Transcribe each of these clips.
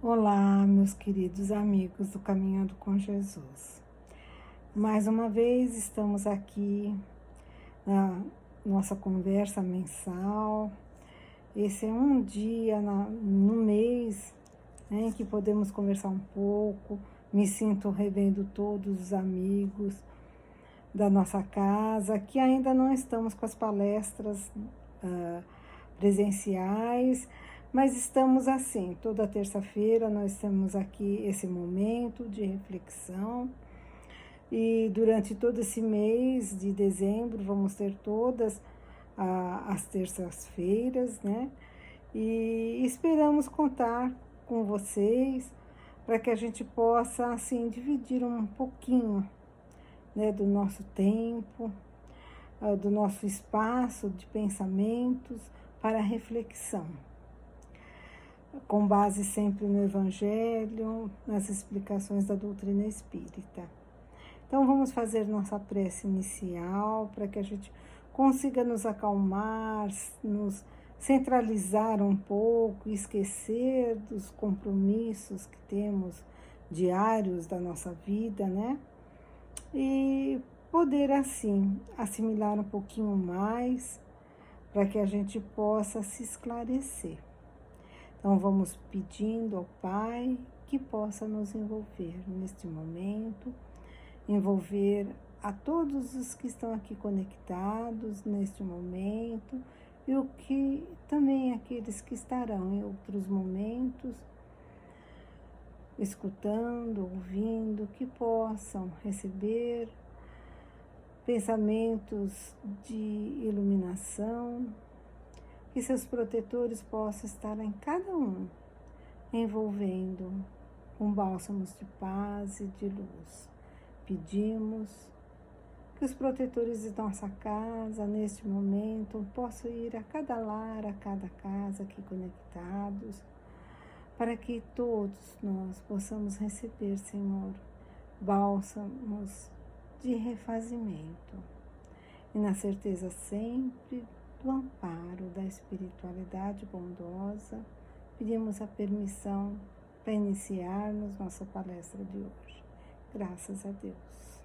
Olá, meus queridos amigos do Caminhando com Jesus. Mais uma vez estamos aqui na nossa conversa mensal. Esse é um dia no mês, né, em que podemos conversar um pouco. Me sinto revendo todos os amigos da nossa casa, que ainda não estamos com as palestras presenciais, mas estamos assim, toda terça-feira nós temos aqui esse momento de reflexão e durante todo esse mês de dezembro vamos ter todas as terças-feiras, né? E esperamos contar com vocês para que a gente possa assim dividir um pouquinho, né, do nosso tempo, do nosso espaço de pensamentos para reflexão, com base sempre no Evangelho, nas explicações da doutrina espírita. Então vamos fazer nossa prece inicial para que a gente consiga nos acalmar, nos centralizar um pouco, esquecer dos compromissos que temos diários da nossa vida, né? E poder assim assimilar um pouquinho mais para que a gente possa se esclarecer. Então vamos pedindo ao Pai que possa nos envolver neste momento, envolver a todos os que estão aqui conectados neste momento e o que também aqueles que estarão em outros momentos escutando, ouvindo, que possam receber pensamentos de iluminação, que seus protetores possam estar em cada um, envolvendo com bálsamos de paz e de luz. Pedimos que os protetores de nossa casa, neste momento, possam ir a cada lar, a cada casa aqui conectados, para que todos nós possamos receber, Senhor, bálsamos de refazimento e na certeza sempre do amparo da espiritualidade bondosa. Pedimos a permissão para iniciarmos nossa palestra de hoje. Graças a Deus.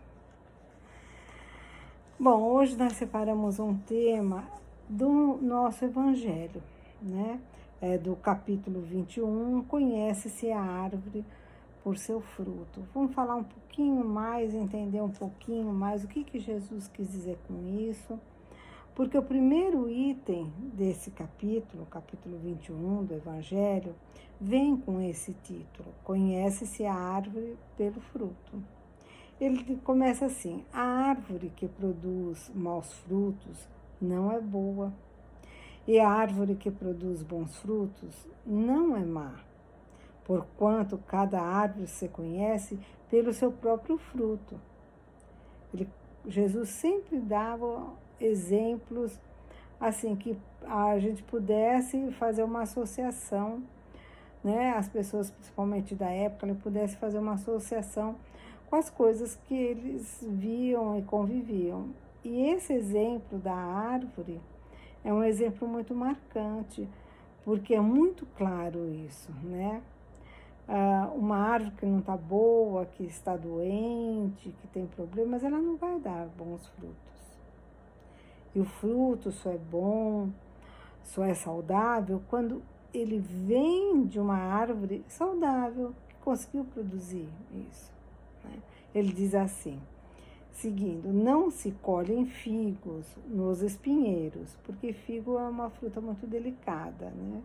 Bom, hoje nós separamos um tema do nosso Evangelho, né? Do capítulo 21, conhece-se a árvore por seu fruto. Vamos falar um pouquinho mais, entender um pouquinho mais o que Jesus quis dizer com isso, porque o primeiro item desse capítulo, capítulo 21 do Evangelho, vem com esse título, conhece-se a árvore pelo fruto. Ele começa assim: a árvore que produz maus frutos não é boa, e a árvore que produz bons frutos não é má, porquanto cada árvore se conhece pelo seu próprio fruto. Jesus sempre dava exemplos assim que a gente pudesse fazer uma associação, né? As pessoas, principalmente da época, pudessem fazer uma associação com as coisas que eles viam e conviviam. E esse exemplo da árvore é um exemplo muito marcante, porque é muito claro isso, né? Uma árvore que não está boa, que está doente, que tem problemas, ela não vai dar bons frutos. E o fruto só é bom, só é saudável quando ele vem de uma árvore saudável que conseguiu produzir isso, né? Ele diz assim, seguindo: não se colhem figos nos espinheiros, porque figo é uma fruta muito delicada, né?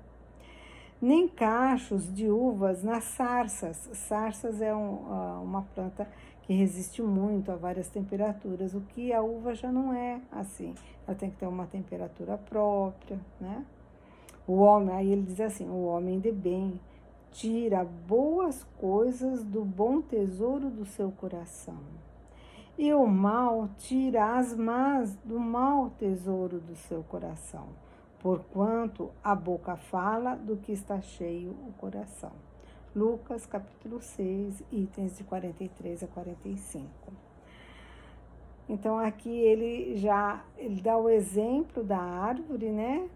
Nem cachos de uvas nas sarsas. Sarsas é uma planta que resiste muito a várias temperaturas, o que a uva já não é assim. Ela tem que ter uma temperatura própria, né? O homem, aí ele diz assim, o homem de bem tira boas coisas do bom tesouro do seu coração, e o mal tira as más do mau tesouro do seu coração, porquanto a boca fala do que está cheio o coração. Lucas, capítulo 6, itens de 43 a 45. Então, aqui ele dá o exemplo da árvore, né?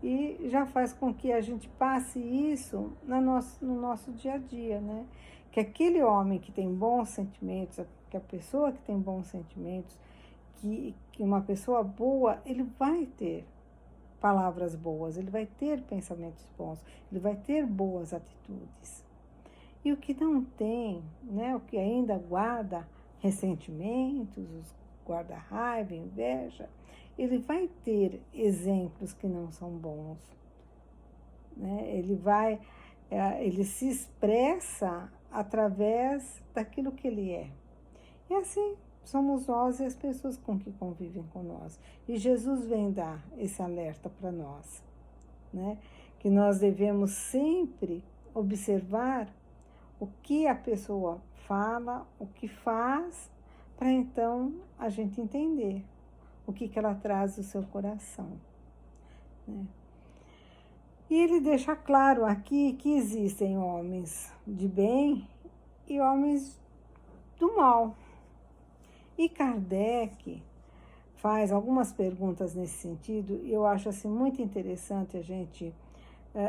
e já faz com que a gente passe isso no nosso dia a dia, né? Que aquele homem que tem bons sentimentos, que a pessoa que tem bons sentimentos, que uma pessoa boa, ele vai ter palavras boas, ele vai ter pensamentos bons, ele vai ter boas atitudes. E o que não tem, né, o que ainda guarda ressentimentos, guarda raiva, inveja, ele vai ter exemplos que não são bons, né? Ele se expressa através daquilo que ele é. E assim somos nós e as pessoas com que convivem com nós. E Jesus vem dar esse alerta para nós, né? Que nós devemos sempre observar o que a pessoa fala, o que faz, para então a gente entender o que ela traz do seu coração, né? E ele deixa claro aqui que existem homens de bem e homens do mal. E Kardec faz algumas perguntas nesse sentido, e eu acho assim muito interessante a gente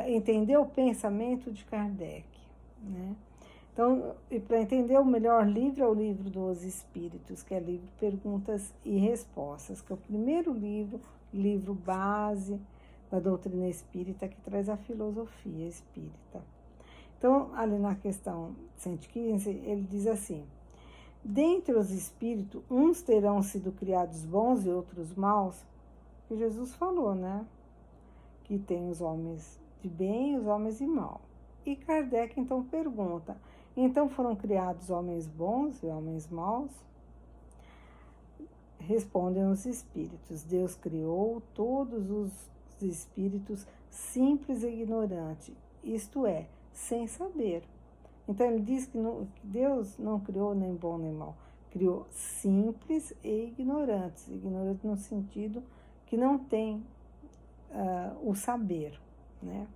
entender o pensamento de Kardec, né? Então, e para entender o melhor livro é o Livro dos Espíritos, que é livro Perguntas e Respostas, que é o primeiro livro base da doutrina espírita, que traz a filosofia espírita. Então, ali na questão 115, ele diz assim: dentre os espíritos, uns terão sido criados bons e outros maus, que Jesus falou, né? Que tem os homens de bem e os homens de mal. E Kardec então pergunta: então foram criados homens bons e homens maus? Respondem os espíritos: Deus criou todos os espíritos simples e ignorantes, isto é, sem saber. Então ele diz que Deus não criou nem bom nem mal, criou simples e ignorantes, ignorantes no sentido que não tem o saber, né?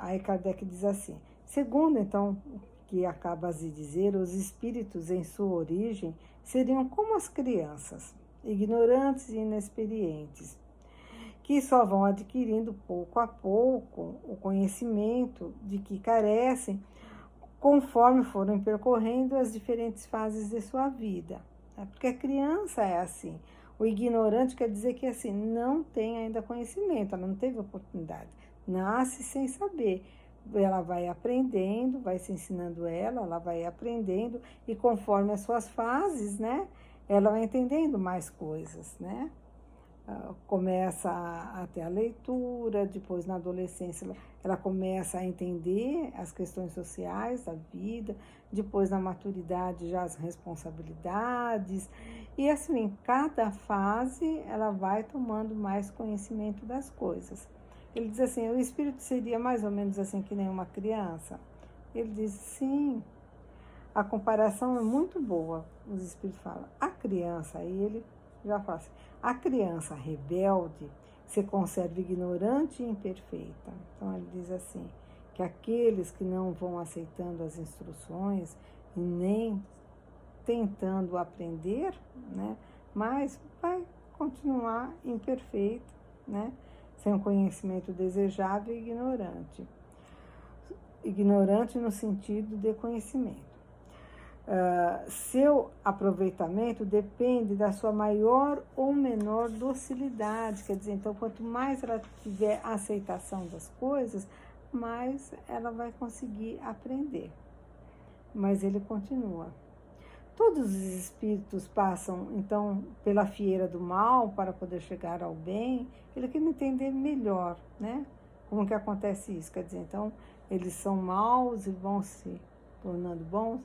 Aí Kardec diz assim: segundo, então, o que acabas de dizer, os espíritos em sua origem seriam como as crianças, ignorantes e inexperientes, que só vão adquirindo pouco a pouco o conhecimento de que carecem conforme foram percorrendo as diferentes fases de sua vida. Porque a criança é assim. O ignorante quer dizer que assim não tem ainda conhecimento, ela não teve oportunidade, nasce sem saber. Ela vai aprendendo, vai se ensinando ela vai aprendendo, e conforme as suas fases, né, ela vai entendendo mais coisas, né? Começa a ter a leitura, depois na adolescência ela começa a entender as questões sociais da vida, depois na maturidade já as responsabilidades, e assim, em cada fase ela vai tomando mais conhecimento das coisas. Ele diz assim: o espírito seria mais ou menos assim que nem uma criança? Ele diz: sim, a comparação é muito boa. Os espíritos falam: a criança, aí ele já fala assim: a criança rebelde se conserva ignorante e imperfeita. Então ele diz assim, que aqueles que não vão aceitando as instruções e nem tentando aprender, né, mas vai continuar imperfeito, né, sem o conhecimento desejável e ignorante. Ignorante no sentido de conhecimento. Seu aproveitamento depende da sua maior ou menor docilidade, quer dizer, então quanto mais ela tiver aceitação das coisas, mais ela vai conseguir aprender. Mas ele continua: todos os espíritos passam então pela fieira do mal para poder chegar ao bem. Ele quer entender melhor, né, como que acontece isso, quer dizer, então eles são maus e vão se tornando bons.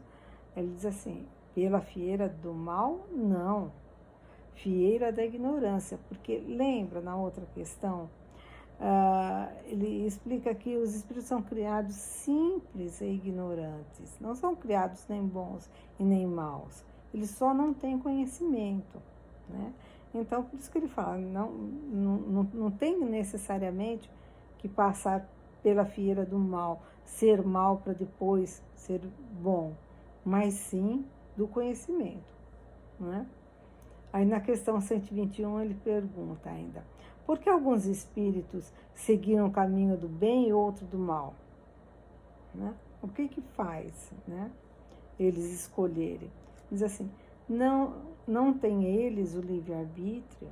Ele diz assim: pela fieira do mal, não. Fieira da ignorância. Porque lembra, na outra questão, ele explica que os espíritos são criados simples e ignorantes. Não são criados nem bons e nem maus. Eles só não têm conhecimento, né? Então, por isso que ele fala, não tem necessariamente que passar pela fieira do mal, ser mal para depois ser bom, mas sim do conhecimento, né? Aí na questão 121 ele pergunta ainda: Por que alguns espíritos seguiram o caminho do bem e outro do mal? Né? O que faz, né, eles escolherem? Diz assim, não tem eles o livre-arbítrio?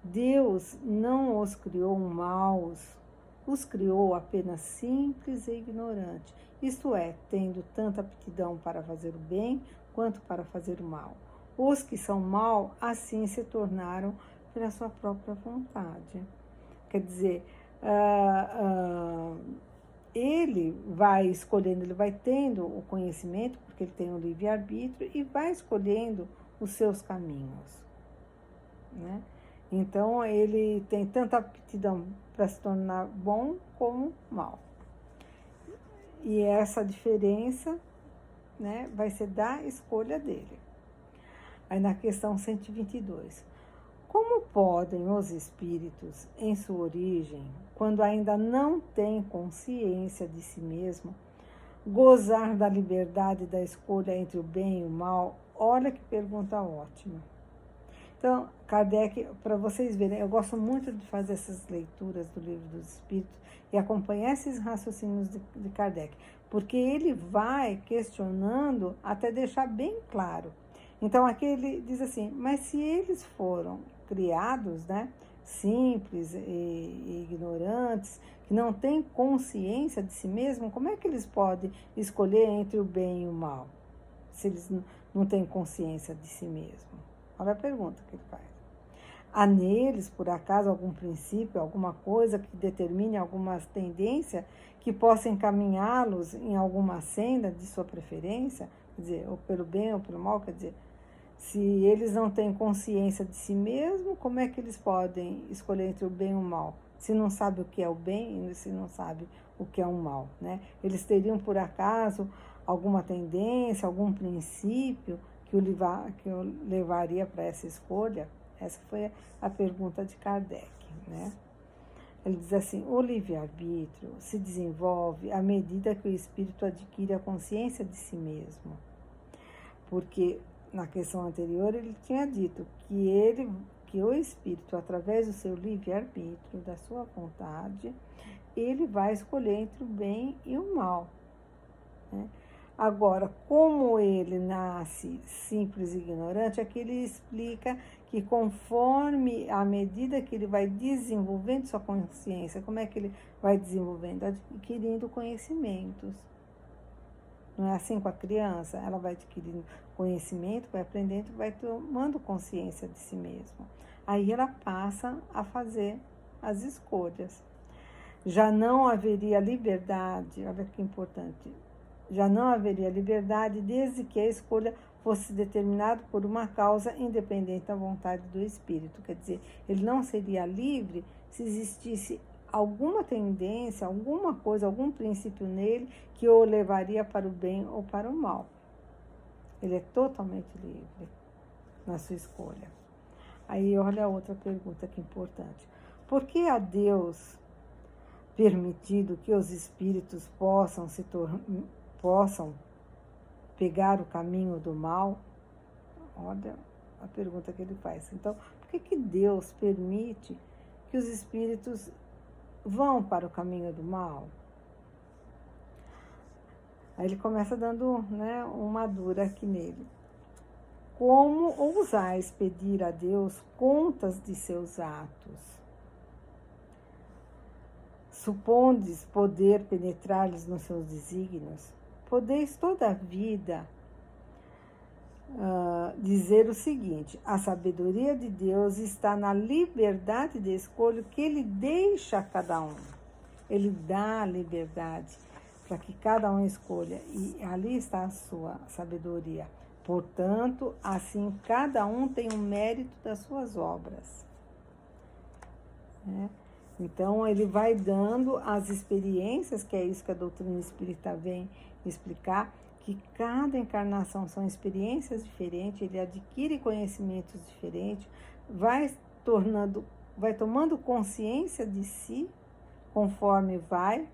Deus não os criou maus, os criou apenas simples e ignorantes, isto é, tendo tanta aptidão para fazer o bem quanto para fazer o mal. Os que são mal, assim se tornaram pela sua própria vontade. Quer dizer, ele vai escolhendo, ele vai tendo o conhecimento, porque ele tem o livre-arbítrio, e vai escolhendo os seus caminhos, né? Então, ele tem tanta aptidão para se tornar bom como mal. E essa diferença, né, vai ser da escolha dele. Aí na questão 122. Como podem os espíritos, em sua origem, quando ainda não têm consciência de si mesmo, gozar da liberdade da escolha entre o bem e o mal? Olha que pergunta ótima. Então, Kardec, para vocês verem, eu gosto muito de fazer essas leituras do Livro dos Espíritos e acompanhar esses raciocínios de Kardec, porque ele vai questionando até deixar bem claro. Então, aqui ele diz assim, mas se eles foram criados, né, simples e ignorantes, que não têm consciência de si mesmos, como é que eles podem escolher entre o bem e o mal, se eles não têm consciência de si mesmos? Olha a pergunta que ele faz. Há neles, por acaso, algum princípio, alguma coisa que determine alguma tendência que possa encaminhá-los em alguma senda de sua preferência? Quer dizer, ou pelo bem ou pelo mal? Quer dizer, se eles não têm consciência de si mesmo, como é que eles podem escolher entre o bem e o mal? Se não sabe o que é o bem e se não sabe o que é o mal, né? Eles teriam, por acaso, alguma tendência, algum princípio que o levaria para essa escolha? Essa foi a pergunta de Kardec, né? Ele diz assim, o livre-arbítrio se desenvolve à medida que o espírito adquire a consciência de si mesmo. Porque na questão anterior ele tinha dito que o espírito, através do seu livre-arbítrio, da sua vontade, ele vai escolher entre o bem e o mal, né? Agora, como ele nasce simples e ignorante, aqui ele explica que conforme, à medida que ele vai desenvolvendo sua consciência, como é que ele vai desenvolvendo? Adquirindo conhecimentos. Não é assim com a criança? Ela vai adquirindo conhecimento, vai aprendendo, vai tomando consciência de si mesma. Aí ela passa a fazer as escolhas. Já não haveria liberdade, olha que importante, já não haveria liberdade desde que a escolha fosse determinada por uma causa independente da vontade do espírito. Quer dizer, ele não seria livre se existisse alguma tendência, alguma coisa, algum princípio nele que o levaria para o bem ou para o mal. Ele é totalmente livre na sua escolha. Aí olha a outra pergunta que é importante. Por que a Deus permitido que os espíritos possam pegar o caminho do mal? Olha a pergunta que ele faz. Então, por que Deus permite que os espíritos vão para o caminho do mal? Aí ele começa dando, né, uma dura aqui nele. Como ousais pedir a Deus contas de seus atos? Supondes poder penetrar-lhes nos seus desígnios? Podeis toda a vida dizer o seguinte: a sabedoria de Deus está na liberdade de escolha que Ele deixa a cada um. Ele dá a liberdade para que cada um escolha, e ali está a sua sabedoria. Portanto, assim, cada um tem o mérito das suas obras, né? Então, ele vai dando as experiências, que é isso que a doutrina espírita vem explicar, que cada encarnação são experiências diferentes, ele adquire conhecimentos diferentes, vai tomando consciência de si, conforme vai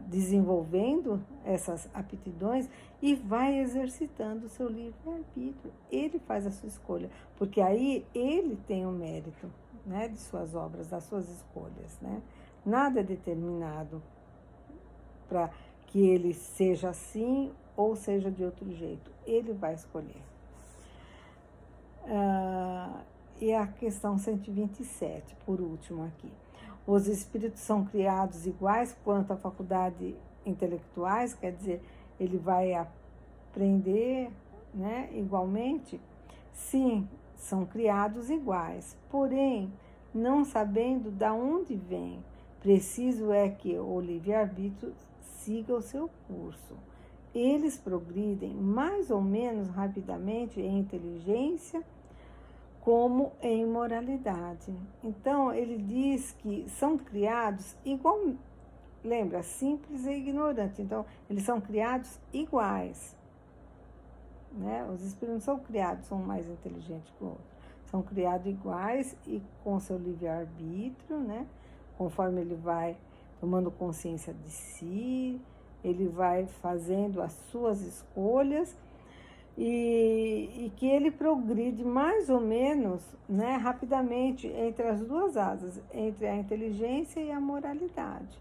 desenvolvendo essas aptidões e vai exercitando o seu livre-arbítrio. Ele faz a sua escolha, porque aí ele tem o mérito, né, de suas obras, das suas escolhas, né? Nada é determinado para que ele seja assim ou seja de outro jeito. Ele vai escolher. E a questão 127, por último aqui. Os espíritos são criados iguais quanto à faculdade intelectuais, quer dizer, ele vai aprender, né, igualmente? Sim, são criados iguais, porém, não sabendo de onde vem. Preciso é que o livre-arbítrio siga o seu curso. Eles progridem mais ou menos rapidamente em inteligência, como em moralidade. Então, ele diz que são criados igual, lembra, simples e ignorante. Então, eles são criados iguais. Né? Os espíritos não são criados, são mais inteligentes que o outro. São criados iguais e com seu livre-arbítrio, né? Conforme ele vai tomando consciência de si, ele vai fazendo as suas escolhas e que ele progride mais ou menos, né, rapidamente entre as duas asas, entre a inteligência e a moralidade.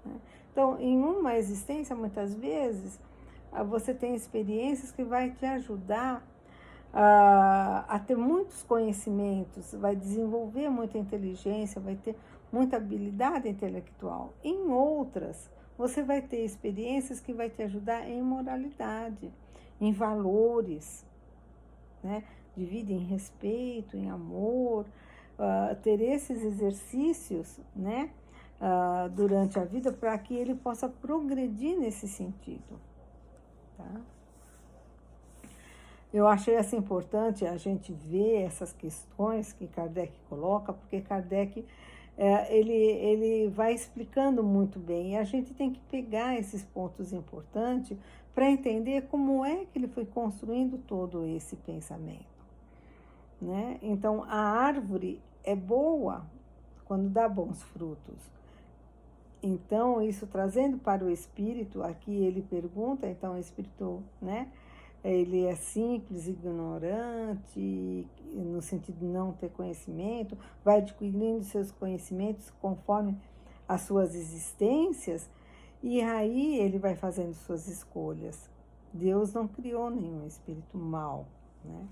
Né? Então, em uma existência, muitas vezes, você tem experiências que vai te ajudar a ter muitos conhecimentos, vai desenvolver muita inteligência, vai ter muita habilidade intelectual. Em outras, você vai ter experiências que vai te ajudar em moralidade, em valores, né? De vida, em respeito, em amor, ter esses exercícios, né? Durante a vida para que ele possa progredir nesse sentido. Tá? Eu achei assim, importante a gente ver essas questões que Kardec coloca, porque Kardec ele vai explicando muito bem, e a gente tem que pegar esses pontos importantes para entender como é que ele foi construindo todo esse pensamento. Né? Então, a árvore é boa quando dá bons frutos. Então, isso trazendo para o espírito, aqui ele pergunta, então o espírito, né? Ele é simples, ignorante, no sentido de não ter conhecimento, vai adquirindo seus conhecimentos conforme as suas existências, e aí ele vai fazendo suas escolhas. Deus não criou nenhum espírito mau, né?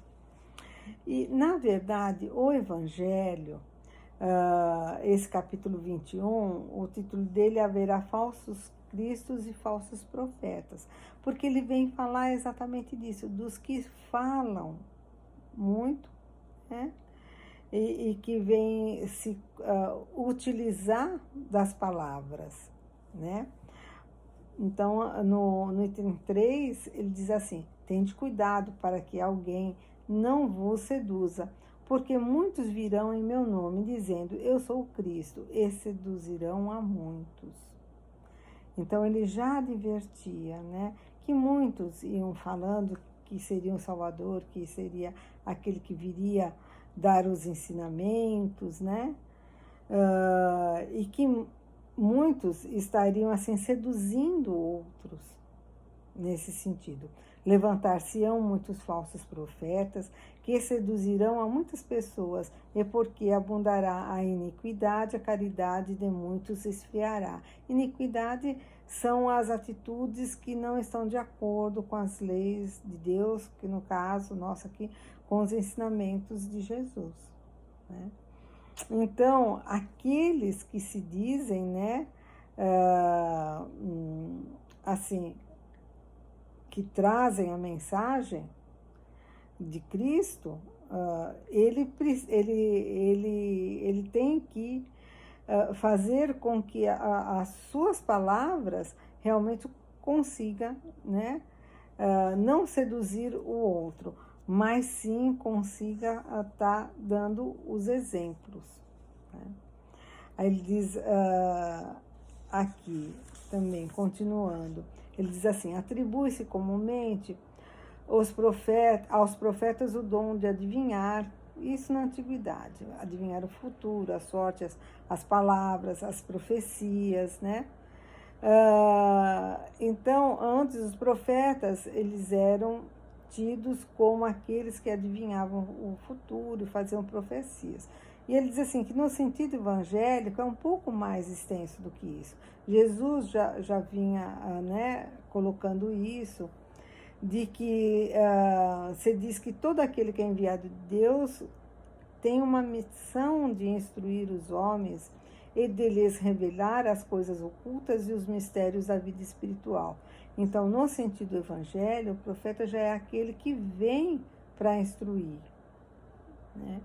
E, na verdade, o Evangelho, esse capítulo 21, o título dele é Haverá Falsos Cristos e Falsos Profetas, porque ele vem falar exatamente disso, dos que falam muito, né? E que vem se utilizar das palavras, né? Então, no item 3, ele diz assim: tende cuidado para que alguém não vos seduza, porque muitos virão em meu nome, dizendo, eu sou o Cristo, e seduzirão a muitos. Então, ele já advertia, né, que muitos iam falando que seria um Salvador, que seria aquele que viria dar os ensinamentos, né, e que muitos estariam assim seduzindo outros nesse sentido. Levantar-se-ão muitos falsos profetas que seduzirão a muitas pessoas, e porque abundará a iniquidade, a caridade de muitos se esfriará. Iniquidade são as atitudes que não estão de acordo com as leis de Deus, que no caso nosso aqui, com os ensinamentos de Jesus, né? Então, aqueles que se dizem, né, assim, que trazem a mensagem de Cristo, ele tem que fazer com que as suas palavras realmente consiga, né, não seduzir o outro, mas sim consiga estar dando os exemplos. Né? Aí ele diz aqui também, continuando, ele diz assim, atribui-se comumente aos profetas o dom de adivinhar, isso na antiguidade, adivinhar o futuro, a sorte, as palavras, as profecias, né? Então, antes os profetas, eles eram tidos como aqueles que adivinhavam o futuro, faziam profecias. E ele diz assim, que no sentido evangélico é um pouco mais extenso do que isso. Jesus já vinha, né, colocando isso, de que você diz que todo aquele que é enviado de Deus tem uma missão de instruir os homens e de lhes revelar as coisas ocultas e os mistérios da vida espiritual. Então, no sentido evangelho, o profeta já é aquele que vem para instruir, né?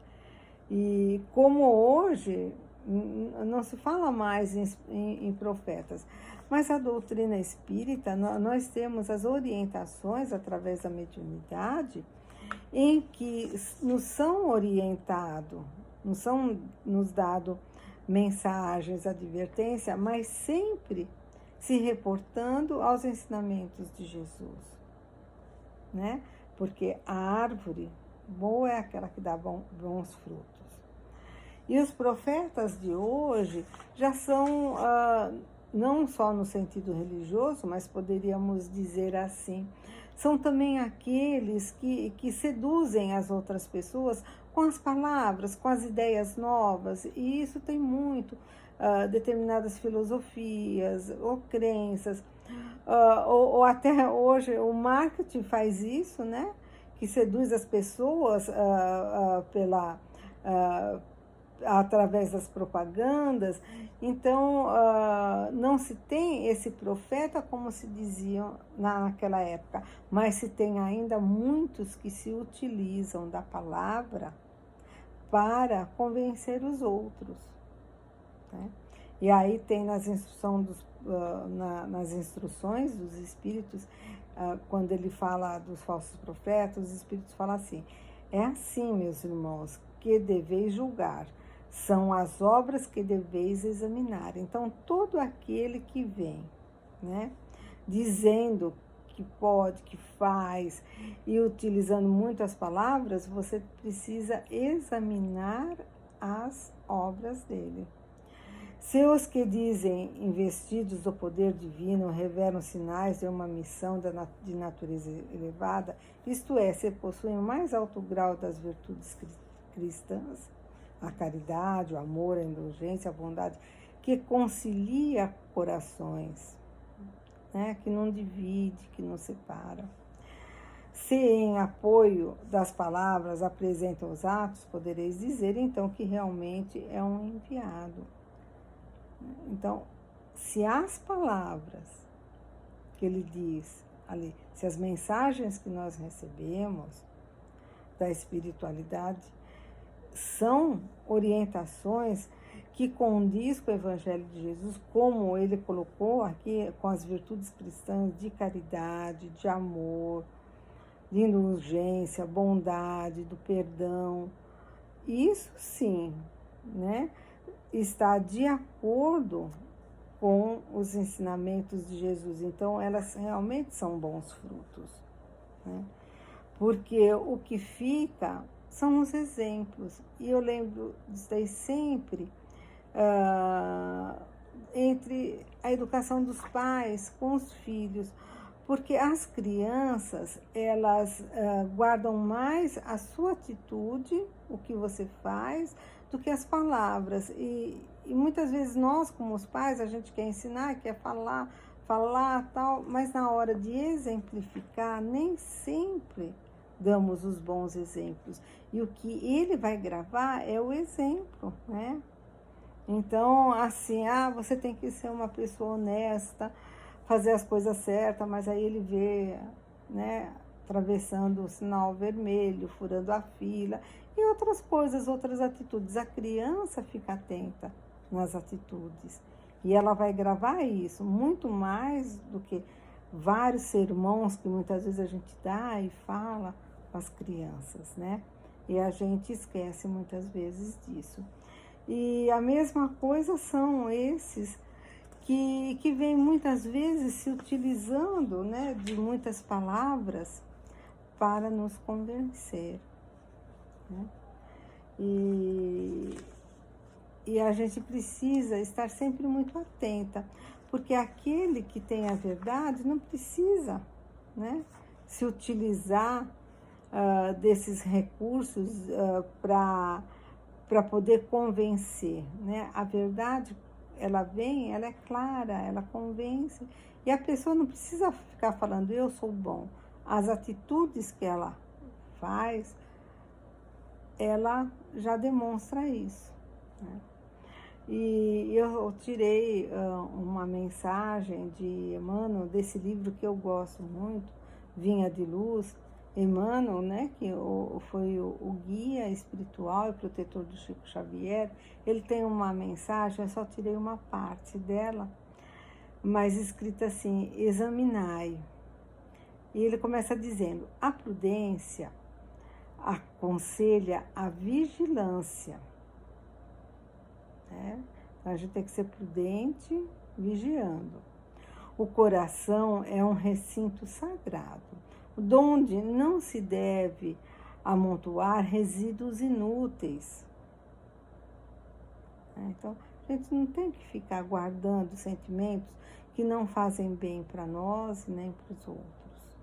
E como hoje não se fala mais em profetas, mas a doutrina espírita, nós temos as orientações através da mediunidade, em que nos são orientados, nos são nos dado mensagens, advertência, mas sempre se reportando aos ensinamentos de Jesus, né? Porque a árvore boa é aquela que dá bons frutos. E os profetas de hoje já são, não só no sentido religioso, mas poderíamos dizer assim, são também aqueles que seduzem as outras pessoas com as palavras, com as ideias novas, e isso tem muito determinadas filosofias ou crenças, ou até hoje o marketing faz isso, né? Que seduz as pessoas através das propagandas. Então, não se tem esse profeta como se diziam naquela época, mas se tem ainda muitos que se utilizam da palavra para convencer os outros, né? E aí tem nas instruções dos espíritos, quando ele fala dos falsos profetas, os espíritos falam assim, é assim, meus irmãos, que deveis julgar, são as obras que deveis examinar. Então, todo aquele que vem, né, dizendo que pode, que faz, e utilizando muitas palavras, você precisa examinar as obras dele. Se os que dizem investidos do poder divino revelam sinais de uma missão de natureza elevada, isto é, se possuem o mais alto grau das virtudes cristãs, a caridade, o amor, a indulgência, a bondade, que concilia corações, né? Que não divide, que não separa. Se em apoio das palavras apresentam os atos, podereis dizer então que realmente é um enviado. Então, se as palavras que ele diz ali, se as mensagens que nós recebemos da espiritualidade são orientações que condiz com o Evangelho de Jesus, como ele colocou aqui, com as virtudes cristãs de caridade, de amor, de indulgência, bondade, do perdão, isso sim, né, está de acordo com os ensinamentos de Jesus. Então, elas realmente são bons frutos, né? Porque o que fica são os exemplos. E eu lembro disso daí sempre, entre a educação dos pais com os filhos, porque as crianças, elas guardam mais a sua atitude, o que você faz, do que as palavras. E muitas vezes nós, como os pais, a gente quer ensinar, quer falar tal, mas na hora de exemplificar, nem sempre damos os bons exemplos. E o que ele vai gravar é o exemplo, né? Então, assim, você tem que ser uma pessoa honesta, fazer as coisas certas, mas aí ele vê, né, atravessando o sinal vermelho, furando a fila, e outras coisas, outras atitudes. A criança fica atenta nas atitudes, e ela vai gravar isso, muito mais do que vários sermões que muitas vezes a gente dá e fala com as crianças, né? E a gente esquece muitas vezes disso. E a mesma coisa são esses que vêm muitas vezes se utilizando, né, de muitas palavras para nos convencer, né? E a gente precisa estar sempre muito atenta, Porque aquele que tem a verdade não precisa, né, se utilizar desses recursos para poder convencer, né? A verdade, ela vem, ela é clara, ela convence, e a pessoa não precisa ficar falando, eu sou bom. As atitudes que ela faz, ela já demonstra isso, né? E eu tirei uma mensagem de Emmanuel, desse livro que eu gosto muito, Vinha de Luz. Emmanuel, né, que foi o guia espiritual e protetor do Chico Xavier, ele tem uma mensagem, eu só tirei uma parte dela, mas escrita assim, examinai. E ele começa dizendo, a prudência aconselha a vigilância, né? Então, a gente tem que ser prudente, vigiando. O coração é um recinto sagrado, onde não se deve amontoar resíduos inúteis. Então, a gente não tem que ficar guardando sentimentos que não fazem bem para nós nem para os outros.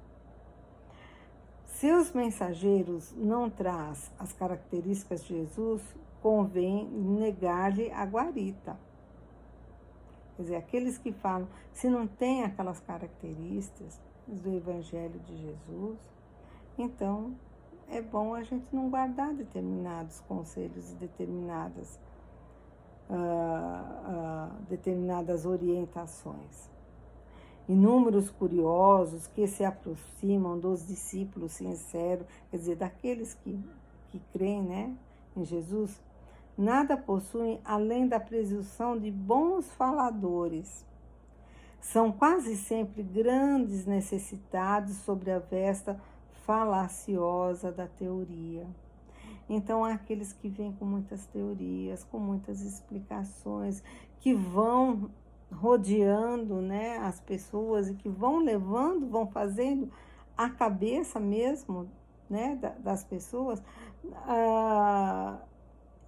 Se os mensageiros não trazem as características de Jesus, convém negar-lhe a guarita. Quer dizer, aqueles que falam, se não tem aquelas características do Evangelho de Jesus, então é bom a gente não guardar determinados conselhos e determinadas orientações. Inúmeros curiosos que se aproximam dos discípulos sinceros, quer dizer, daqueles que creem, né, em Jesus, nada possuem além da presunção de bons faladores. São quase sempre grandes necessitados sobre a vesta falaciosa da teoria. Então, há aqueles que vêm com muitas teorias, com muitas explicações, que vão rodeando, né, as pessoas e que vão levando, vão fazendo a cabeça mesmo, né, das pessoas.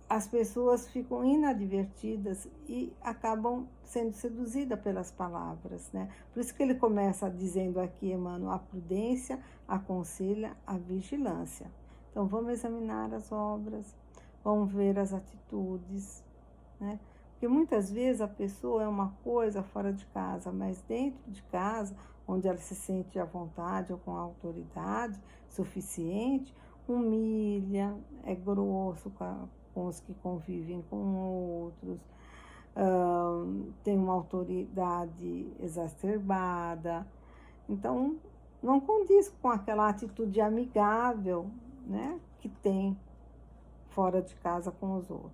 As pessoas ficam inadvertidas e acabam sendo seduzidas pelas palavras, né? Por isso que ele começa dizendo aqui, Emmanuel, a prudência aconselha a vigilância. Então, vamos examinar as obras, vamos ver as atitudes, né? Porque muitas vezes a pessoa é uma coisa fora de casa, mas dentro de casa, onde ela se sente à vontade ou com autoridade suficiente, humilha, é grosso com os que convivem com outros, tem uma autoridade exacerbada. Então, não condiz com aquela atitude amigável, né, que tem fora de casa com os outros.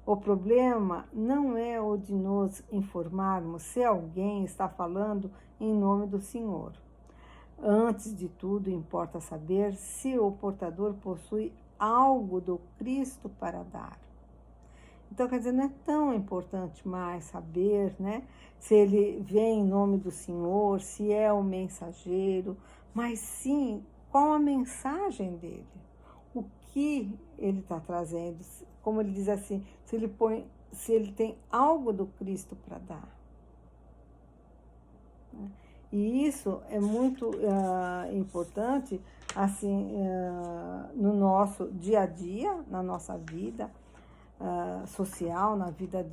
O problema não é o de nos informarmos se alguém está falando em nome do Senhor. Antes de tudo, importa saber se o portador possui algo do Cristo para dar. Então, quer dizer, não é tão importante mais saber, né, se ele vem em nome do Senhor, se é o mensageiro, mas sim qual a mensagem dele, o que ele está trazendo, como ele diz assim, se ele tem algo do Cristo para dar. E isso é muito importante, assim, no nosso dia a dia, na nossa vida social, na vida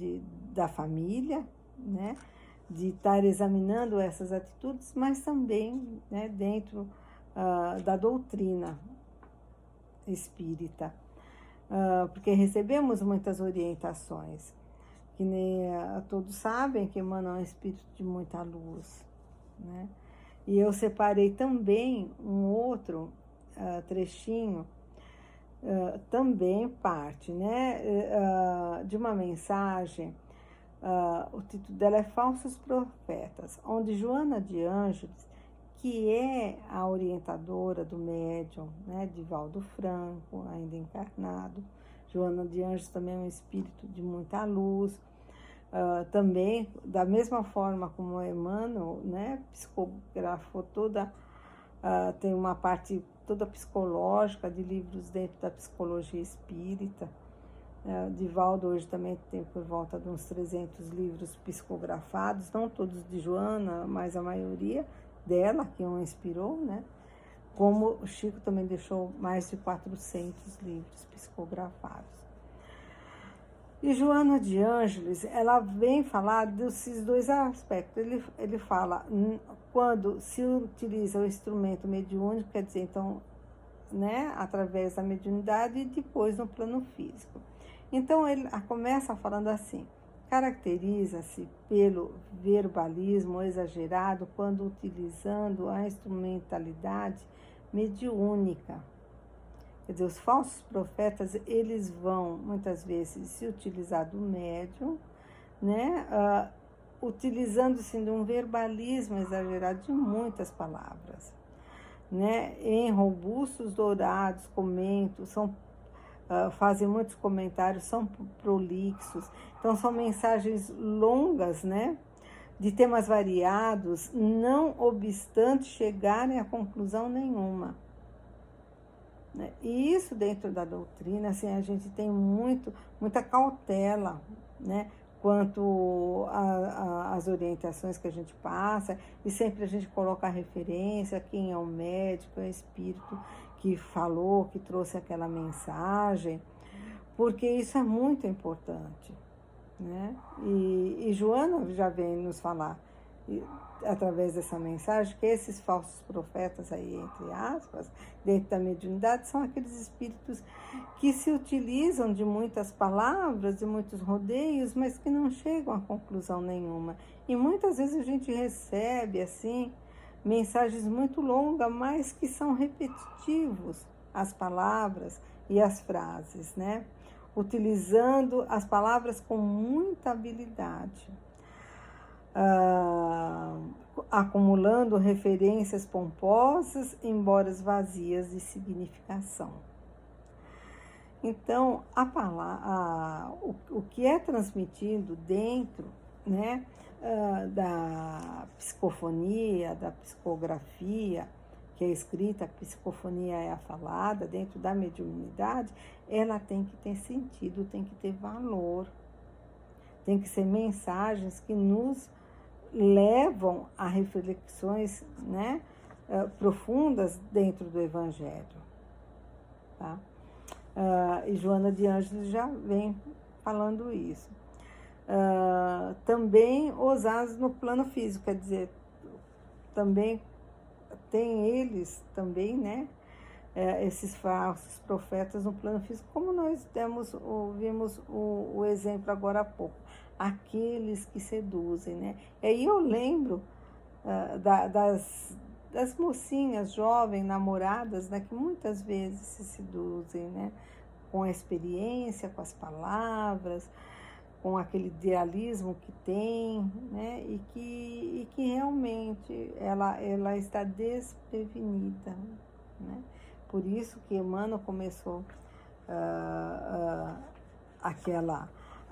da família, né? De estar examinando essas atitudes, mas também, né, dentro da doutrina espírita, porque recebemos muitas orientações, que nem todos sabem que Emmanuel é um espírito de muita luz, né? E eu separei também um outro trechinho, também parte, né, de uma mensagem, o título dela é Falsos Profetas, onde Joana de Ângeles, que é a orientadora do médium, né, Divaldo Franco, ainda encarnado. Joana de Ângeles também é um espírito de muita luz, também, da mesma forma como Emmanuel, né, psicografou toda, tem uma parte toda psicológica de livros dentro da psicologia espírita, Divaldo hoje também tem por volta de uns 300 livros psicografados, não todos de Joana, mas a maioria dela, que o inspirou, né? Como o Chico também deixou mais de 400 livros psicografados. E Joana de Ângeles, ela vem falar desses dois aspectos. Ele fala, quando se utiliza o instrumento mediúnico, quer dizer, então, né, através da mediunidade e depois no plano físico. Então, ele começa falando assim, caracteriza-se pelo verbalismo exagerado quando utilizando a instrumentalidade mediúnica. Quer dizer, os falsos profetas, eles vão, muitas vezes, se utilizar do médium, né, utilizando-se de um verbalismo exagerado de muitas palavras, né, em robustos dourados, comentos, fazem muitos comentários, são prolixos, então são mensagens longas, né, de temas variados, não obstante chegarem a conclusão nenhuma. E isso dentro da doutrina, assim, a gente tem muita cautela, né, quanto às orientações que a gente passa, e sempre a gente coloca a referência, quem é o médico, é o espírito que falou, que trouxe aquela mensagem, porque isso é muito importante, né? E Joana já vem nos falar, através dessa mensagem, que esses falsos profetas aí, entre aspas, dentro da mediunidade, são aqueles espíritos que se utilizam de muitas palavras, de muitos rodeios, mas que não chegam a conclusão nenhuma. E muitas vezes a gente recebe, assim, mensagens muito longas, mas que são repetitivos, as palavras e as frases, né? Utilizando as palavras com muita habilidade. Acumulando referências pomposas, embora vazias de significação. Então, o que é transmitido dentro, né, da psicofonia, da psicografia, que é escrita, a psicofonia é a falada, dentro da mediunidade, ela tem que ter sentido, tem que ter valor, tem que ser mensagens que nos levam a reflexões, né, profundas dentro do Evangelho. Tá? E Joana de Ângeles já vem falando isso. Também ousados no plano físico, quer dizer, também tem eles também, né, esses falsos profetas no plano físico, como nós vimos o exemplo agora há pouco, aqueles que seduzem, né? E aí eu lembro das mocinhas jovens, namoradas, né, que muitas vezes se seduzem, né, com a experiência, com as palavras, com aquele idealismo que tem, né, e que realmente ela está desprevenida, né? Por isso que Emmanuel começou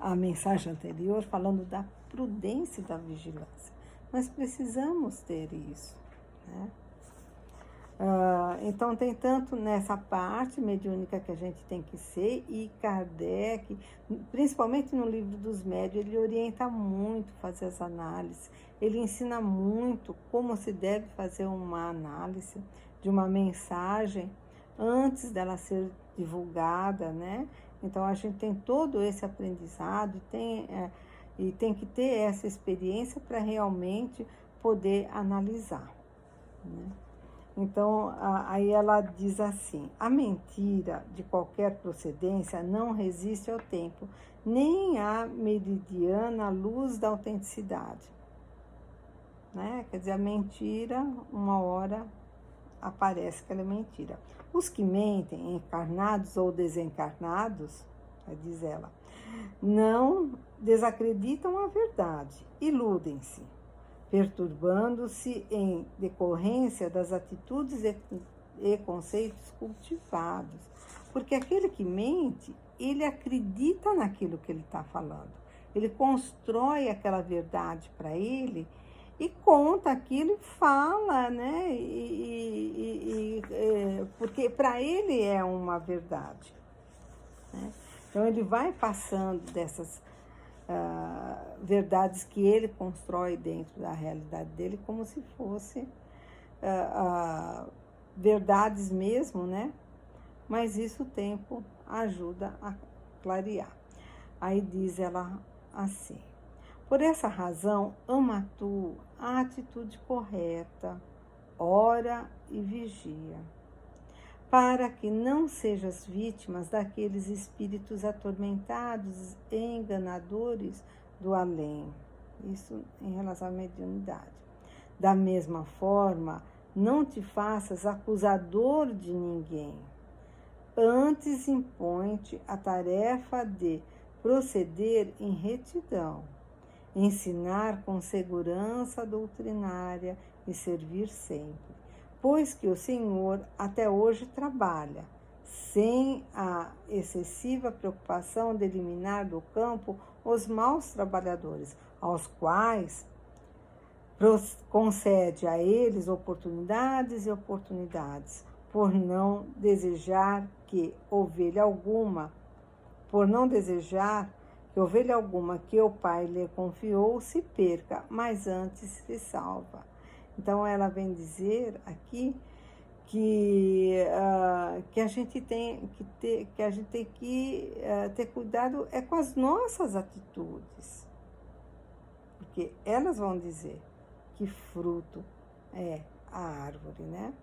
a mensagem anterior falando da prudência e da vigilância. Nós precisamos ter isso, né? Então, tem tanto nessa parte mediúnica que a gente tem que ser, e Kardec, principalmente no livro dos médiuns, ele orienta muito fazer as análises, ele ensina muito como se deve fazer uma análise de uma mensagem antes dela ser divulgada, né? Então, a gente tem todo esse aprendizado e tem que ter essa experiência para realmente poder analisar, né? Então, aí ela diz assim, a mentira de qualquer procedência não resiste ao tempo, nem à meridiana luz da autenticidade, né? Quer dizer, a mentira, uma hora aparece que ela é mentira. Os que mentem, encarnados ou desencarnados, diz ela, não desacreditam a verdade, iludem-se, perturbando-se em decorrência das atitudes e conceitos cultivados. Porque aquele que mente, ele acredita naquilo que ele está falando. Ele constrói aquela verdade para ele e conta aquilo e fala, né? Porque para ele é uma verdade, né? Então, ele vai passando dessas verdades que ele constrói dentro da realidade dele como se fosse verdades mesmo, né? Mas isso o tempo ajuda a clarear. Aí diz ela assim: por essa razão, ama tu a atitude correta, ora e vigia, para que não sejas vítimas daqueles espíritos atormentados e enganadores do além. Isso em relação à mediunidade. Da mesma forma, não te faças acusador de ninguém. Antes impõe-te a tarefa de proceder em retidão, ensinar com segurança doutrinária e servir sempre, pois que o Senhor até hoje trabalha, sem a excessiva preocupação de eliminar do campo os maus trabalhadores, aos quais concede a eles oportunidades e oportunidades, por não desejar que ovelha alguma que o Pai lhe confiou se perca, mas antes se salva. Então, ela vem dizer aqui que a gente tem que ter cuidado com as nossas atitudes, porque elas vão dizer que fruto é a árvore, né?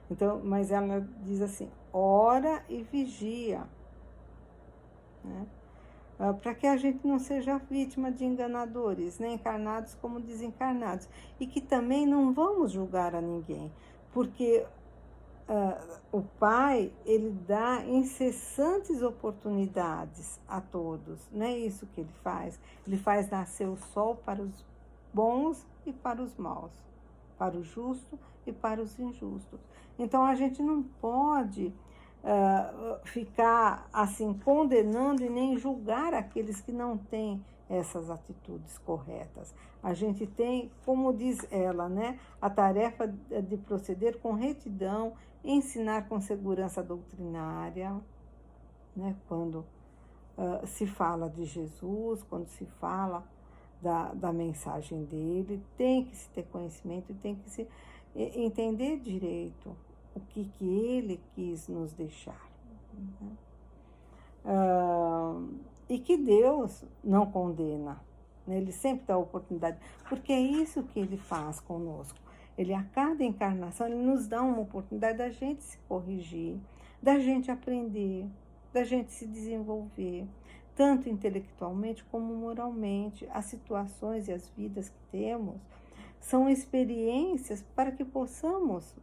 Então, mas ela diz assim: ora e vigia, né? Para que a gente não seja vítima de enganadores, né? Encarnados como desencarnados, e que também não vamos julgar a ninguém, porque o Pai, ele dá incessantes oportunidades a todos, não é isso que ele faz nascer o sol para os bons e para os maus, para o justo e para os injustos. Então a gente não pode ficar assim condenando e nem julgar aqueles que não têm essas atitudes corretas. A gente tem, como diz ela, né, a tarefa de proceder com retidão, ensinar com segurança doutrinária, né, quando se fala de Jesus, quando se fala da mensagem dele, tem que se ter conhecimento e tem que se entender direito o que ele quis nos deixar. E que Deus não condena, né? Ele sempre dá oportunidade, porque é isso que ele faz conosco. Ele, a cada encarnação, ele nos dá uma oportunidade da gente se corrigir, da gente aprender, da gente se desenvolver, tanto intelectualmente como moralmente. As situações e as vidas que temos são experiências para que possamos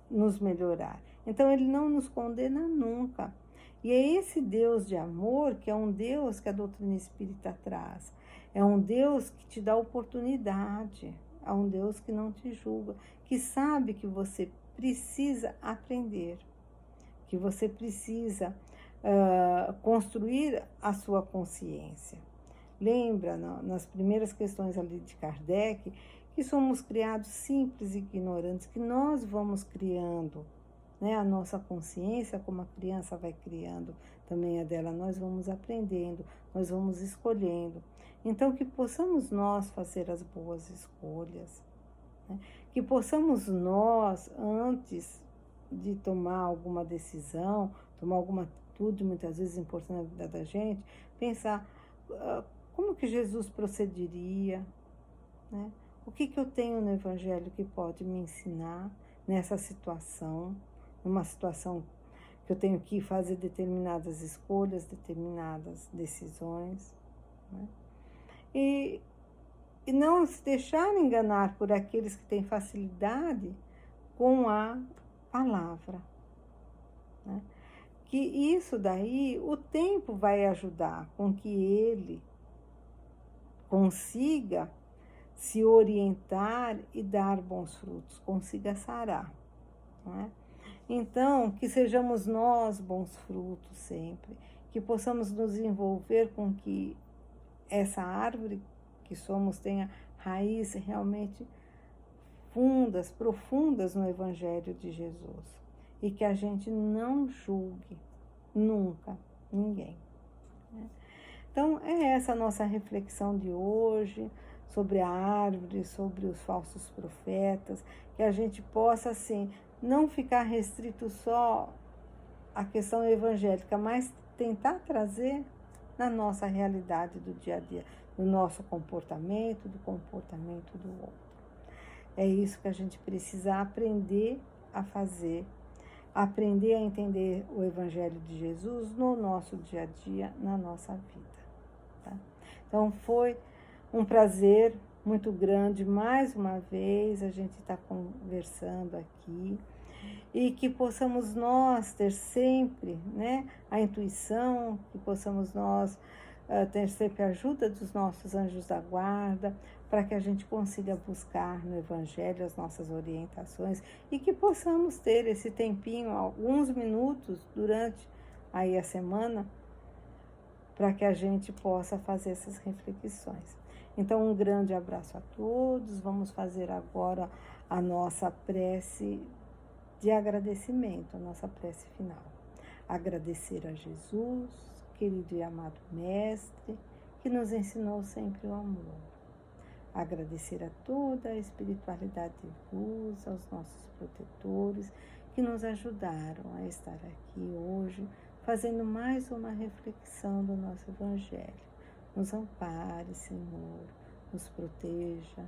nos melhorar. Então, ele não nos condena nunca. E é esse Deus de amor que é um Deus que a doutrina espírita traz. É um Deus que te dá oportunidade. É um Deus que não te julga, que sabe que você precisa aprender, que você precisa construir a sua consciência. Lembra, nas primeiras questões ali de Kardec, que somos criados simples e ignorantes, que nós vamos criando, né, a nossa consciência, como a criança vai criando também a dela, nós vamos aprendendo, nós vamos escolhendo. Então, que possamos nós fazer as boas escolhas, né? Que possamos nós, antes de tomar alguma decisão, tomar alguma atitude, muitas vezes importante na vida da gente, pensar como que Jesus procederia, né? O que eu tenho no Evangelho que pode me ensinar nessa situação, numa situação que eu tenho que fazer determinadas escolhas, determinadas decisões, né? E não se deixar enganar por aqueles que têm facilidade com a palavra, né? Que isso daí, o tempo vai ajudar com que ele consiga se orientar e dar bons frutos, consiga sarar, não é? Então, que sejamos nós bons frutos sempre, que possamos nos envolver com que essa árvore que somos tenha raízes realmente fundas, profundas no Evangelho de Jesus. E que a gente não julgue nunca ninguém. Então, é essa a nossa reflexão de hoje sobre a árvore, sobre os falsos profetas, que a gente possa, assim, não ficar restrito só à questão evangélica, mas tentar trazer na nossa realidade do dia a dia, no nosso comportamento, do comportamento do outro. É isso que a gente precisa aprender a fazer, aprender a entender o Evangelho de Jesus no nosso dia a dia, na nossa vida. Tá? Então, foi um prazer muito grande, mais uma vez, a gente está conversando aqui, e que possamos nós ter sempre, né, a intuição, que possamos nós ter sempre a ajuda dos nossos anjos da guarda, para que a gente consiga buscar no Evangelho as nossas orientações e que possamos ter esse tempinho, alguns minutos durante aí a semana, para que a gente possa fazer essas reflexões. Então, um grande abraço a todos. Vamos fazer agora a nossa prece de agradecimento, a nossa prece final. Agradecer a Jesus, querido e amado Mestre, que nos ensinou sempre o amor. Agradecer a toda a espiritualidade de luz, aos nossos protetores, que nos ajudaram a estar aqui hoje, fazendo mais uma reflexão do nosso Evangelho. Nos ampare, Senhor, nos proteja,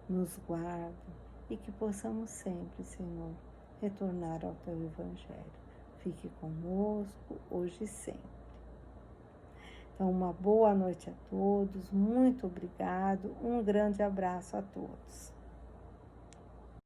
nos guarde e que possamos sempre, Senhor, retornar ao Teu Evangelho. Fique conosco hoje e sempre. Então, uma boa noite a todos, muito obrigado, um grande abraço a todos.